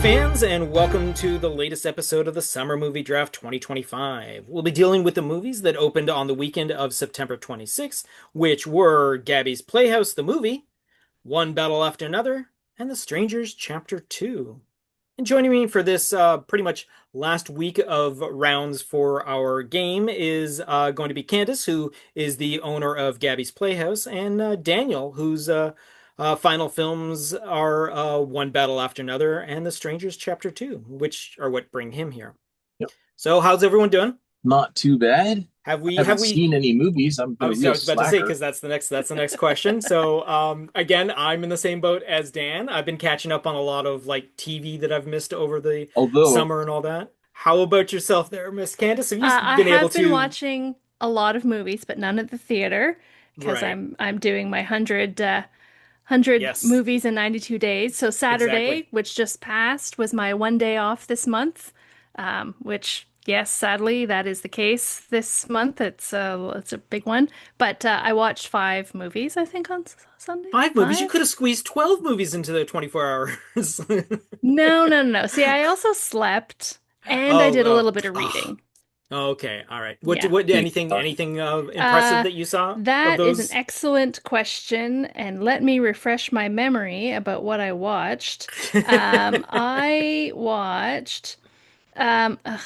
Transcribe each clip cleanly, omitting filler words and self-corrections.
movies fans, and welcome to the latest episode of the Summer Movie Draft 2025. We'll be dealing with the movies that opened on the weekend of September 26th, which were Gabby's Playhouse, the movie, One Battle After Another, and The Strangers Chapter 2. And joining me for this pretty much last week of rounds for our game is going to be Candace, who is the owner of Gabby's Playhouse, and Daniel, whose final films are One Battle After Another and The Strangers Chapter 2, which are what bring him here. Yep. So, how's everyone doing? Not too bad. Have I we have haven't we seen any movies. I'm I a was, I real was about to say slacker. because that's the next question. So again, I'm in the same boat as Dan. I've been catching up on a lot of like TV that I've missed over the Although, summer and all that. How about yourself there, Miss Candace? Have you I been able have been to? watching a lot of movies, but none at the theater because Right. I'm doing my 100 Yes, movies in 92 days. So exactly. Saturday, which just passed, was my one day off this month. Which yes, sadly that is the case this month. It's a big one. But I watched 5 movies, I think, on Sunday. 5 movies. You Five? could have squeezed 12 movies into the 24 hours. No, no, no, no. See, I also slept and I Oh, did a oh, little bit of oh. reading. Okay, all right. What Yeah. what big time. anything impressive Uh, that you saw of that is an those? excellent question, and let me refresh my memory about what I watched. I watched, ugh,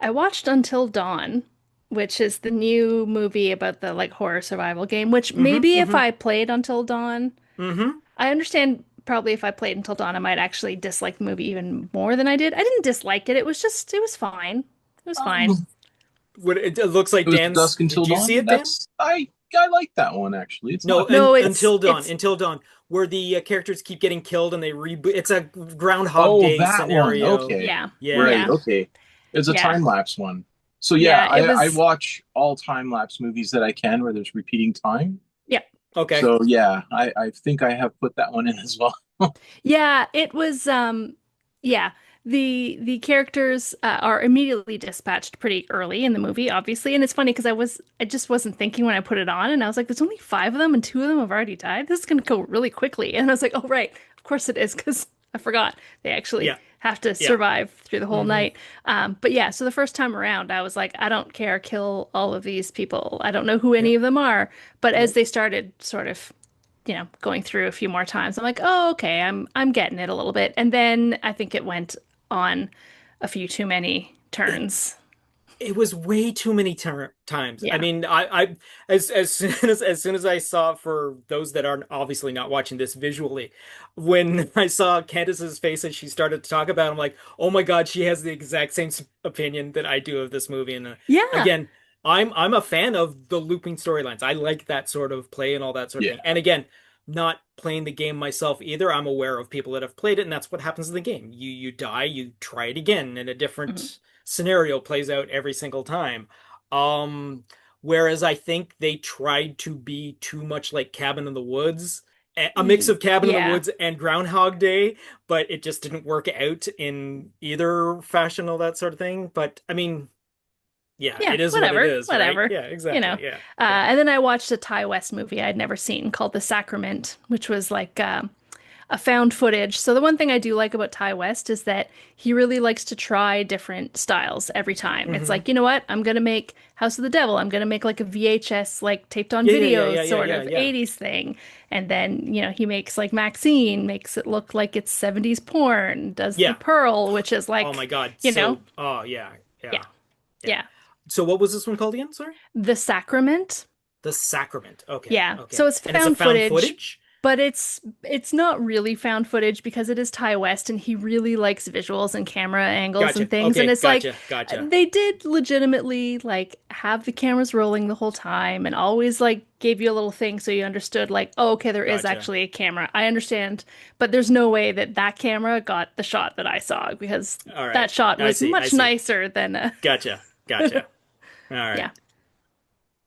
I watched Until Dawn, which is the new movie about the like horror survival game. Which Mm-hmm, maybe if mm-hmm, I played Until Dawn, mm-hmm. I understand. Probably if I played Until Dawn, I might actually dislike the movie even more than I did. I didn't dislike it. It was fine. It was fine. Um, What it looks like it was Dan's. Dusk Until Did you see Dawn. it, Dan? I like that one actually. It's No, not and No, Until Dawn, it's Until Dawn, where the characters keep getting killed and they reboot. It's a Groundhog Oh, Day that one. scenario. Okay. yeah, Right, Yeah. yeah, okay. It's a yeah, time lapse one. So yeah, yeah. It I was. watch all time lapse movies that I can where there's repeating time. Yeah. Okay. So yeah, I think I have put that one in as well. Yeah, it was yeah. The characters are immediately dispatched pretty early in the movie, obviously. And it's funny because I just wasn't thinking when I put it on and I was like, there's only 5 of them and 2 of them have already died. This is gonna go really quickly. And I was like, oh right, of course it is, because I forgot they actually Yeah. have to Yeah. survive through the whole Hmm. night. But yeah, so the first time around, I was like, I don't care, kill all of these people. I don't know who Yeah. any of them are. But as Nope. they started sort of going through a few more times, I'm like, oh, okay, I'm getting it a little bit. And then I think it went on a few too many It turns. it was way too many times. I Yeah. mean, I as soon as I saw, for those that are obviously not watching this visually, when I saw Candace's face as she started to talk about it, I'm like, oh my God, she has the exact same opinion that I do of this movie. And Yeah. again, I'm a fan of the looping storylines. I like that sort of play and all that sort of Yeah. thing. And again, not playing the game myself either. I'm aware of people that have played it, and that's what happens in the game. You die, you try it again, and a Mhm. different scenario plays out every single time. Um, Whereas I think they tried to be too much like Cabin in the Woods, a mix of Cabin in the Yeah. Woods and Groundhog Day, but it just didn't work out in either fashion, all that sort of thing. But I mean, yeah, Yeah, it is what it whatever, is, right? whatever. Yeah, You know. exactly. Yeah, yeah. And then I watched a Ty West movie I'd never seen called The Sacrament, which was like a found footage. So the one thing I do like about Ty West is that he really likes to try different styles every time. It's Hmm. like, you know what? I'm gonna make House of the Devil. I'm gonna make like a VHS, like taped on Yeah, yeah, yeah, video yeah, yeah, sort yeah, of yeah. 80s thing. And then, he makes like Maxine, makes it look like it's 70s porn, does The Yeah. Pearl, which is Oh my like, God. you know, Oh yeah, yeah, yeah, yeah. yeah. So what was this one called again? Sorry? The Sacrament. The Sacrament. Okay, Yeah. So okay. it's And it's a found found footage, footage? but it's not really found footage because it is Ty West and he really likes visuals and camera angles Gotcha. and things. And Okay, it's like gotcha, gotcha. they did legitimately like have the cameras rolling the whole time and always like gave you a little thing so you understood like, oh, okay, there is Gotcha. actually a camera. I understand, but there's no way that that camera got the shot that I saw because All that right. shot I was see. I much see. nicer than Gotcha. Gotcha. All right. yeah.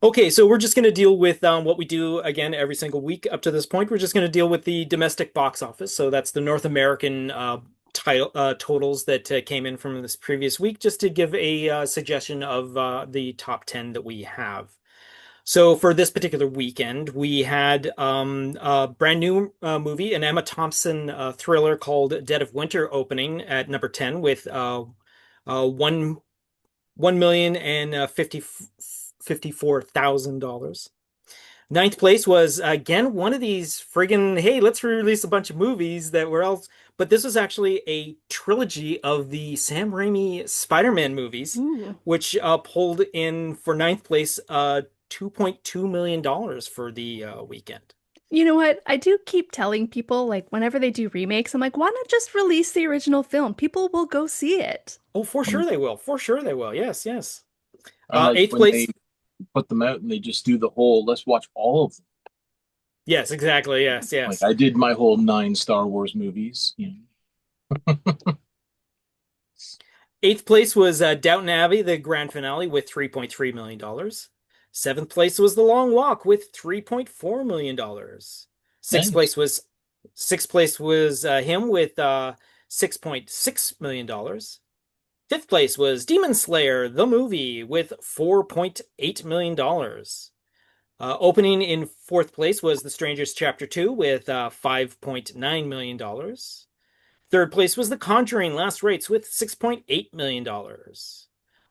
Okay, so we're just going to deal with what we do again every single week up to this point. We're just going to deal with the domestic box office. So that's the North American totals that came in from this previous week, just to give a suggestion of the top 10 that we have. So for this particular weekend, we had a brand new movie, an Emma Thompson thriller called Dead of Winter opening at number 10 with 1 million and 54,000 dollars. Ninth place was again one of these friggin' hey, let's re-release a bunch of movies that were else, but this was actually a trilogy of the Sam Raimi Spider-Man movies, Ooh. which pulled in for ninth place $2.2 million for the weekend. You know what? I do keep telling people, like, whenever they do remakes, I'm like, why not just release the original film? People will go see it. Oh, for sure they will. For sure they will. Yes, yes. I like Eighth when they place. put them out and they just do the whole, let's watch all of them. Yes, exactly. Yes, Like yes. I did my whole 9 Star Wars movies. Eighth place was Downton Abbey, the grand finale, with $3.3 million. Seventh place was The Long Walk with $3.4 million. Nice. Sixth place was him with $6.6 million. Fifth place was Demon Slayer, the movie, with $4.8 million. Opening in fourth place was The Strangers Chapter 2 with $5.9 million. Third place was The Conjuring Last Rites with $6.8 million.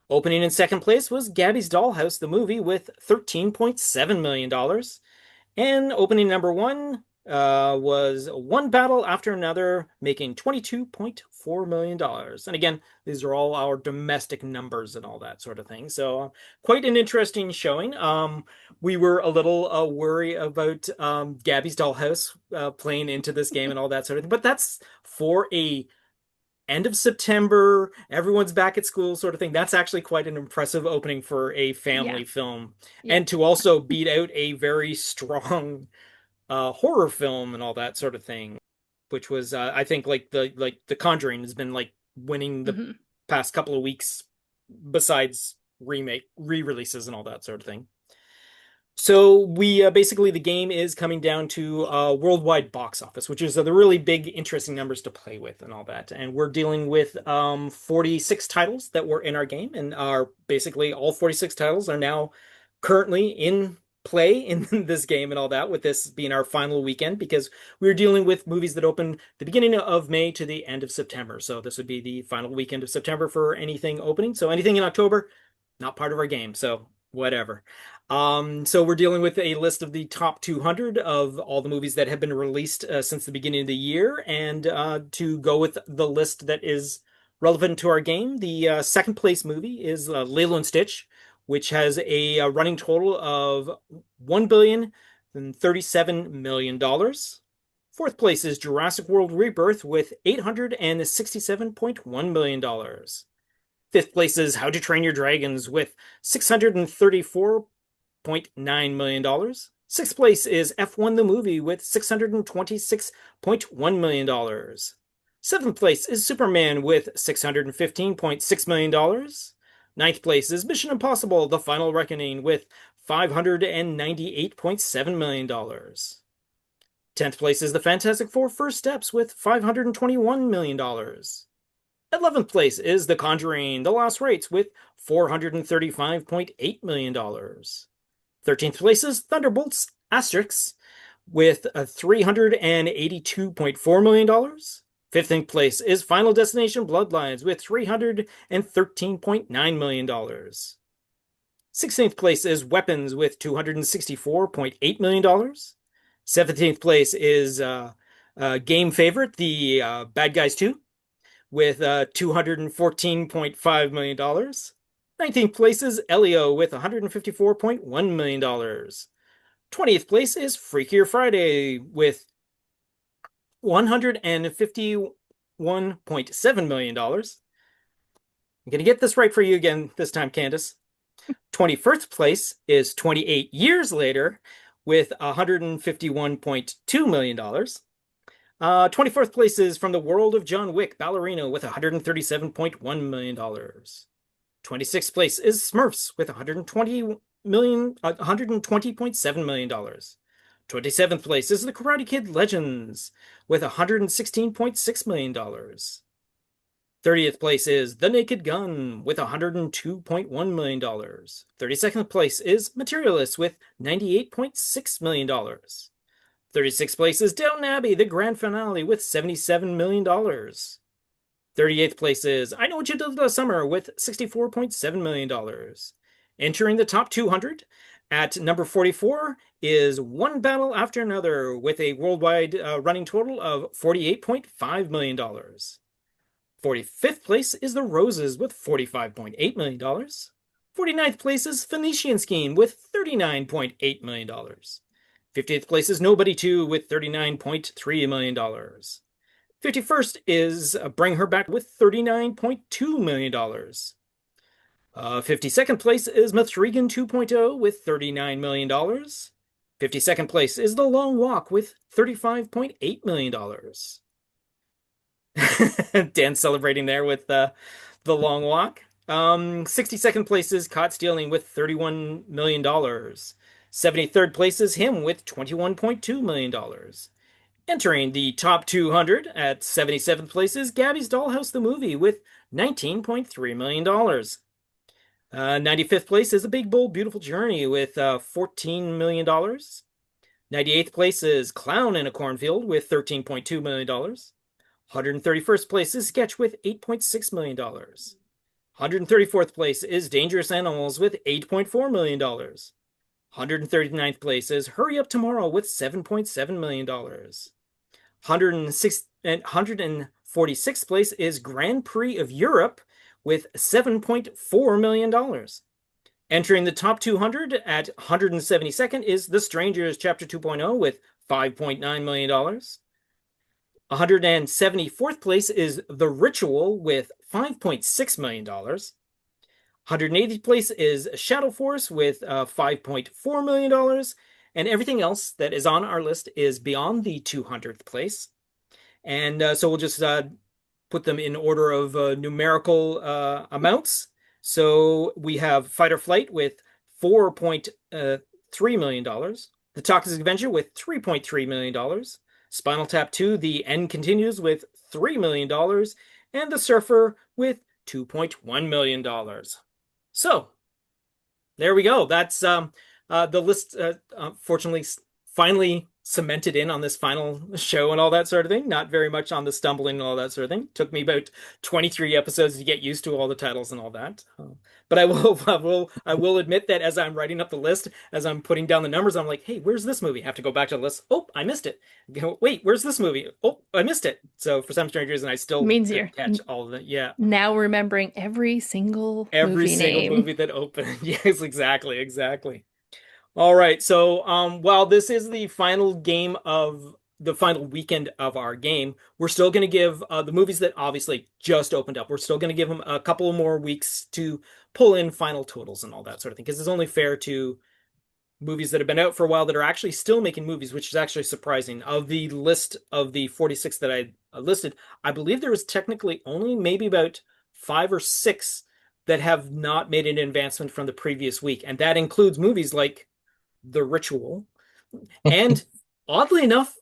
Opening in second place was Gabby's Dollhouse, the movie, with $13.7 million. And opening number one was One Battle After Another, making $22.4 million. And again, these are all our domestic numbers and all that sort of thing. So quite an interesting showing. We were a little worried about Gabby's Dollhouse playing into this game and all that sort of thing. But that's for a end of September, everyone's back at school sort of thing. That's actually quite an impressive opening for a Yeah. family film. Yeah. And to also beat out a very strong horror film and all that sort of thing, which was I think like the Conjuring has been like winning the Hmm. past couple of weeks besides remake re-releases and all that sort of thing. So we basically the game is coming down to worldwide box office, which is the really big, interesting numbers to play with and all that. And we're dealing with 46 titles that were in our game, and are basically all 46 titles are now currently in play in this game and all that. With this being our final weekend, because we were dealing with movies that opened the beginning of May to the end of September. So this would be the final weekend of September for anything opening. So anything in October, not part of our game. So whatever. So we're dealing with a list of the top 200 of all the movies that have been released since the beginning of the year, and to go with the list that is relevant to our game, the second place movie is Lilo and Stitch, which has a, running total of $1,037,000,000. Fourth place is Jurassic World Rebirth with $867.1 million. Fifth place is How to Train Your Dragons with $634.9 million. Sixth place is F1 the Movie with $626.1 million. Seventh place is Superman with $615.6 million. Ninth place is Mission Impossible The Final Reckoning with $598.7 million. Tenth place is The Fantastic Four First Steps with $521 million. 11th place is The Conjuring, The Lost Rites with $435.8 million. 13th place is Thunderbolts Asterix with $382.4 million. 15th place is Final Destination Bloodlines with $313.9 million. 16th place is Weapons with $264.8 million. 17th place is Game Favorite, the Bad Guys 2 with $214.5 million. 19th place is Elio with $154.1 million. 20th place is Freakier Friday with $151.7 million. I'm going to get this right for you again this time, Candace. 21st place is 28 Years Later with $151.2 million. 24th place is From the World of John Wick, Ballerina with $137.1 million. 26th place is Smurfs with $120.7 million. 27th place is The Karate Kid Legends with $116.6 million. 30th place is The Naked Gun with $102.1 million. 32nd place is Materialist with $98.6 million. 36th place is Downton Abbey, the grand finale with $77 million. 38th place is I Know What You Did Last Summer with $64.7 million. Entering the top 200 at number 44 is One Battle After Another with a worldwide running total of $48.5 million. 45th place is The Roses with $45.8 million. 49th place is Phoenician Scheme with $39.8 million. 50th place is Nobody 2 with $39.3 million. 51st is Bring Her Back with $39.2 million. 52nd place is Mathregan 2.0 with $39 million. 52nd place is The Long Walk with $35.8 million. Dan celebrating there with The Long Walk. 62nd place is Caught Stealing with $31 million. 73rd place is Him with $21.2 million. Entering the top 200 at 77th place is Gabby's Dollhouse the Movie with $19.3 million. 95th place is A Big Bold Beautiful Journey with $14 million. 98th place is Clown in a Cornfield with $13.2 million. 131st place is Sketch with $8.6 million. 134th place is Dangerous Animals with $8.4 million. 139th place is Hurry Up Tomorrow with $7.7 million. 146th place is Grand Prix of Europe with $7.4 million. Entering the top 200 at 172nd is The Strangers Chapter 2.0 with $5.9 million. 174th place is The Ritual with $5.6 million. 180th place is Shadow Force with $5.4 million. And everything else that is on our list is beyond the 200th place. And so we'll just put them in order of numerical amounts. So we have Fight or Flight with $4.3 million. The Toxic Avenger with $3.3 million. Spinal Tap 2, The End Continues with $3 million. And The Surfer with $2.1 million. So there we go. That's the list, fortunately, finally cemented in on this final show and all that sort of thing. Not very much on the stumbling and all that sort of thing. Took me about 23 episodes to get used to all the titles and all that. But I will admit that as I'm writing up the list, as I'm putting down the numbers, I'm like, hey, where's this movie? I have to go back to the list. Oh, I missed it. Wait, where's this movie? Oh, I missed it. So for some strangers, and I still Means couldn't you're catch all of it. Yeah. now remembering every single Every movie single name. movie that opened. Yes, exactly, exactly. All right. So, while this is the final game of the final weekend of our game, we're still going to give the movies that obviously just opened up. We're still going to give them a couple more weeks to pull in final totals and all that sort of thing, because it's only fair to movies that have been out for a while that are actually still making movies, which is actually surprising. Of the list of the 46 that I listed, I believe there was technically only maybe about 5 or 6 that have not made an advancement from the previous week, and that includes movies like The Ritual. And oddly enough,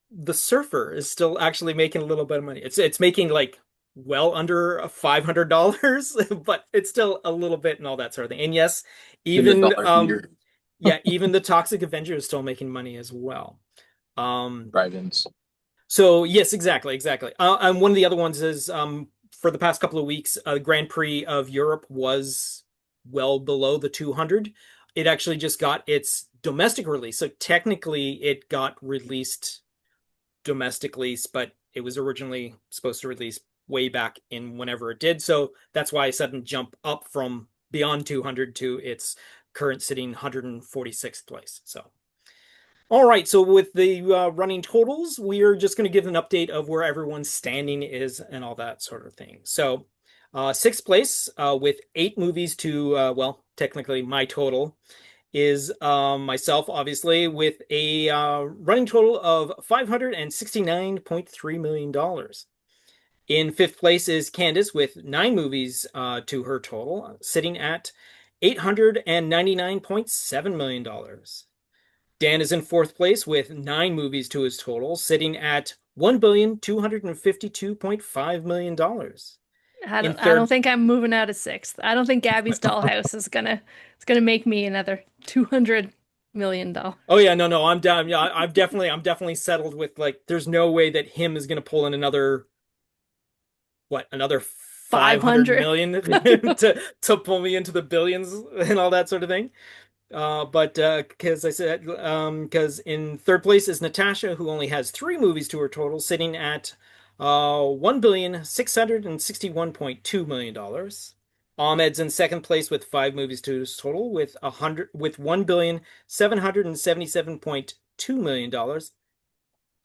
The Surfer is still actually making a little bit of money. It's making like well under $500, but it's still a little bit and all that sort of thing. And yes, In the even dollar theater yeah, even the Toxic Avenger is still making money as well. drive-ins. So yes, exactly, exactly. And one of the other ones is for the past couple of weeks, Grand Prix of Europe was well below the 200. It actually just got its domestic release. So technically it got released domestically, but it was originally supposed to release way back in whenever it did. So that's why a sudden jump up from beyond 200 to its current sitting 146th place. So all right, so with the running totals, we are just going to give an update of where everyone's standing is and all that sort of thing. So, sixth place with 8 movies to, well, technically my total is myself, obviously, with a running total of $569.3 million. In fifth place is Candace with 9 movies to her total, sitting at $899.7 million. Dan is in fourth place with 9 movies to his total, sitting at $1,252.5 million. In I don't third, think I'm moving out of sixth. I don't think Gabby's dollhouse is gonna it's gonna make me another $200 million. oh yeah, no, I'm down. Yeah, I'm definitely settled with like. There's no way that him is gonna pull in another another 500 500. million I know. to pull me into the billions and all that sort of thing. But because I said, because in third place is Natasha, who only has three movies to her total, sitting at $1,661.2 million. Ahmed's in second place with five movies to his total, with $1,777.2 million.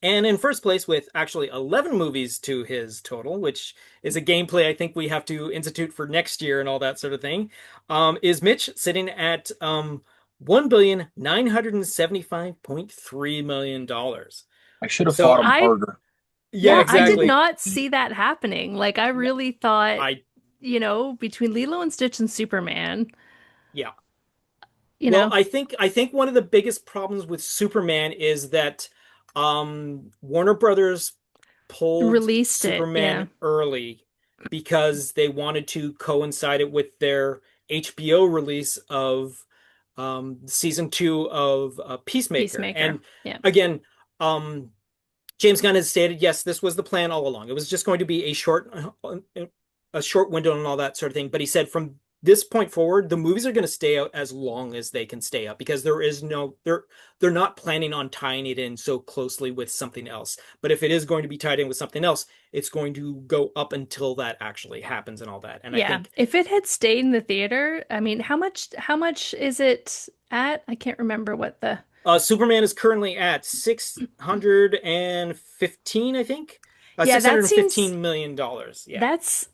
And in first place with actually 11 movies to his total, which is a gameplay I think we have to institute for next year and all that sort of thing, is Mitch sitting at $1,975.3 million. I should have So fought him I harder. yeah, Yeah, I did exactly. not see that happening. Like I really thought, I between Lilo and Stitch and Superman, Yeah. you Well, know, I think one of the biggest problems with Superman is that Warner Brothers pulled released it. Yeah. Superman early because they wanted to coincide it with their HBO release of season two of Peacemaker. Peacemaker. And Yeah. again, um, James Gunn has stated, yes, this was the plan all along. It was just going to be a short window and all that sort of thing. But he said from this point forward, the movies are going to stay out as long as they can stay out because they're not planning on tying it in so closely with something else. But if it is going to be tied in with something else, it's going to go up until that actually happens and all that. And I Yeah. think If it had stayed in the theater, I mean, how much is it at? I can't remember what the Superman is currently at 615, I think. Yeah, Six that hundred and seems fifteen million dollars. Yeah. that's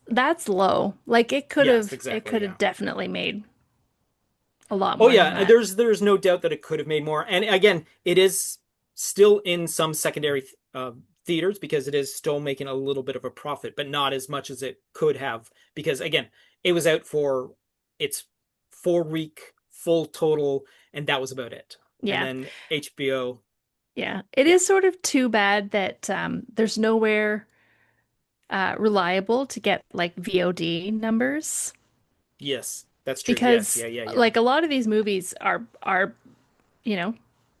low. Like Yes, it exactly. could have Yeah. definitely made a lot Oh more than yeah, that. there's no doubt that it could have made more. And again, it is still in some secondary theaters because it is still making a little bit of a profit, but not as much as it could have because again, it was out for its 4 week full total, and that was about it. And Yeah. then HBO, Yeah. It yeah, is sort of too bad that there's nowhere reliable to get like VOD numbers yes, that's true. Yes, because yeah. like a lot of these movies are you know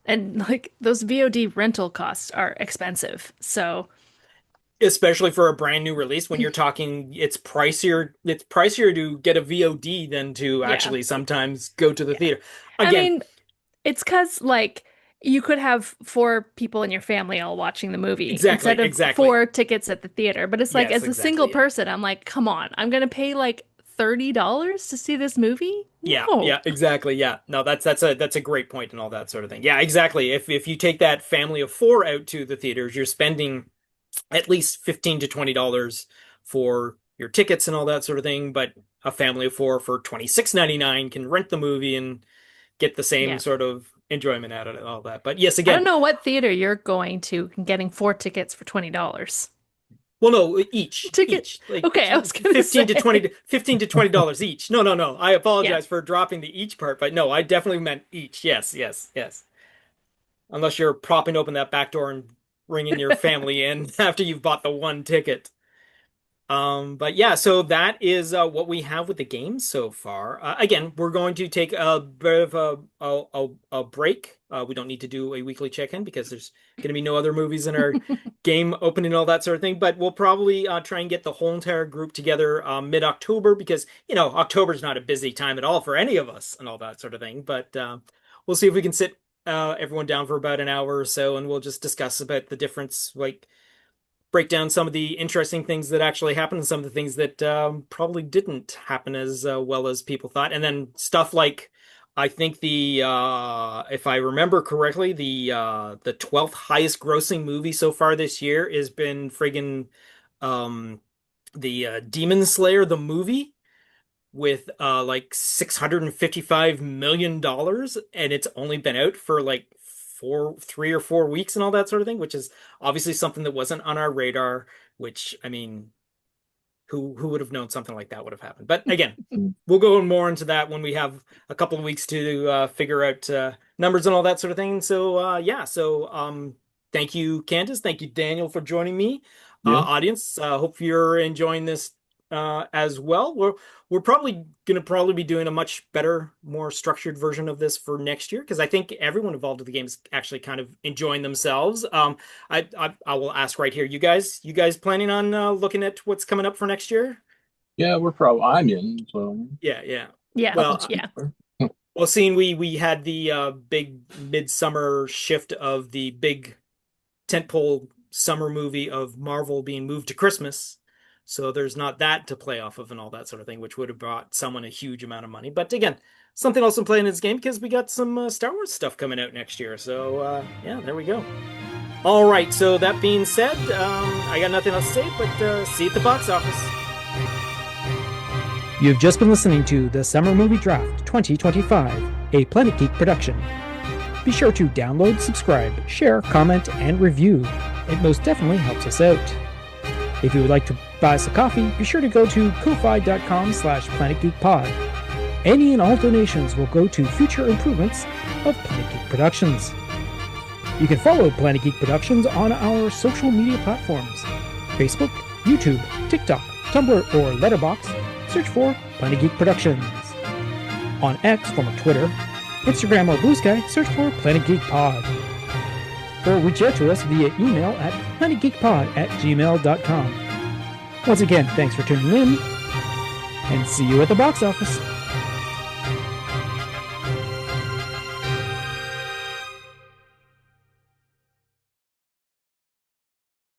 and like those VOD rental costs are expensive. So, Especially for a brand new release when you're talking it's pricier to get a VOD than to yeah. actually sometimes go to the Yeah. theater. I Again, mean, it's 'cause like you could have four people in your family all watching the movie exactly, instead of exactly. four tickets at the theater. But it's like Yes, as a single exactly. Yeah. person, I'm like, come on, I'm gonna pay like $30 to see this movie? No. Yeah, exactly. Yeah. No, that's a great point and all that sort of thing. Yeah, exactly. If you take that family of four out to the theaters, you're spending at least 15 to $20 for your tickets and all that sort of thing, but a family of four for 26.99 can rent the movie and get the same Yeah. sort of enjoyment out of it and all that. But yes, I don't again, know what theater you're going to and getting four tickets for $20. well, no, each, like Okay, I was gonna say. 15 to $20 each. No. I Yeah. apologize for dropping the each part, but no, I definitely meant each. Yes. Unless you're propping open that back door and bringing your family in after you've bought the one ticket. But yeah, so that is what we have with the games so far. Again, we're going to take a bit of a break. We don't need to do a weekly check-in because there's going to be no other movies in our game opening and all that sort of thing. But we'll probably try and get the whole entire group together mid-October because October's not a busy time at all for any of us and all that sort of thing. But we'll see if we can sit everyone down for about an hour or so, and we'll just discuss about the difference, like break down some of the interesting things that actually happened and some of the things that probably didn't happen as well as people thought. And then stuff like I think if I remember correctly, the 12th highest grossing movie so far this year has been friggin' um, the Demon Slayer the movie with like $655 million, and it's only been out for like 3 or 4 weeks and all that sort of thing, which is obviously something that wasn't on our radar, which I mean, who would have known something like that would have happened? But again, we'll go more into that when we have a couple of weeks to figure out numbers and all that sort of thing. So yeah, so thank you, Candace. Thank you, Daniel, for joining me. Yeah. Audience, hope you're enjoying this as well. We're probably gonna be doing a much better, more structured version of this for next year because I think everyone involved in the game is actually kind of enjoying themselves. I will ask right here, you guys planning on looking at what's coming up for next year? Yeah, I'm in. So Yeah, yeah. Yeah, nothing to Well, speak yeah. for. well, seeing we had the big midsummer shift of the big tentpole summer movie of Marvel being moved to Christmas. So there's not that to play off of and all that sort of thing, which would have brought someone a huge amount of money. But again, something else I'm playing in this game because we got some Star Wars stuff coming out next year. So yeah, there we go. All right. So that being said, I got nothing else to say, but see you at the box office. You've just been listening to the Summer Movie Draft 2025, a Planet Geek production. Be sure to download, subscribe, share, comment, and review. It most definitely helps us out. If you would like to buy us a coffee, be sure to go to ko-fi.com/planetgeekpod. Any and all donations will go to future improvements of Planet Geek Productions. You can follow Planet Geek Productions on our social media platforms: Facebook, YouTube, TikTok, Tumblr, or Letterboxd. Search for Planet Geek Productions. On X, former Twitter, Instagram, or Blue Sky, search for Planet Geek Pod. Or reach out to us via email at planetgeekpod@gmail.com. Once again, thanks for tuning in, and see you at the box office.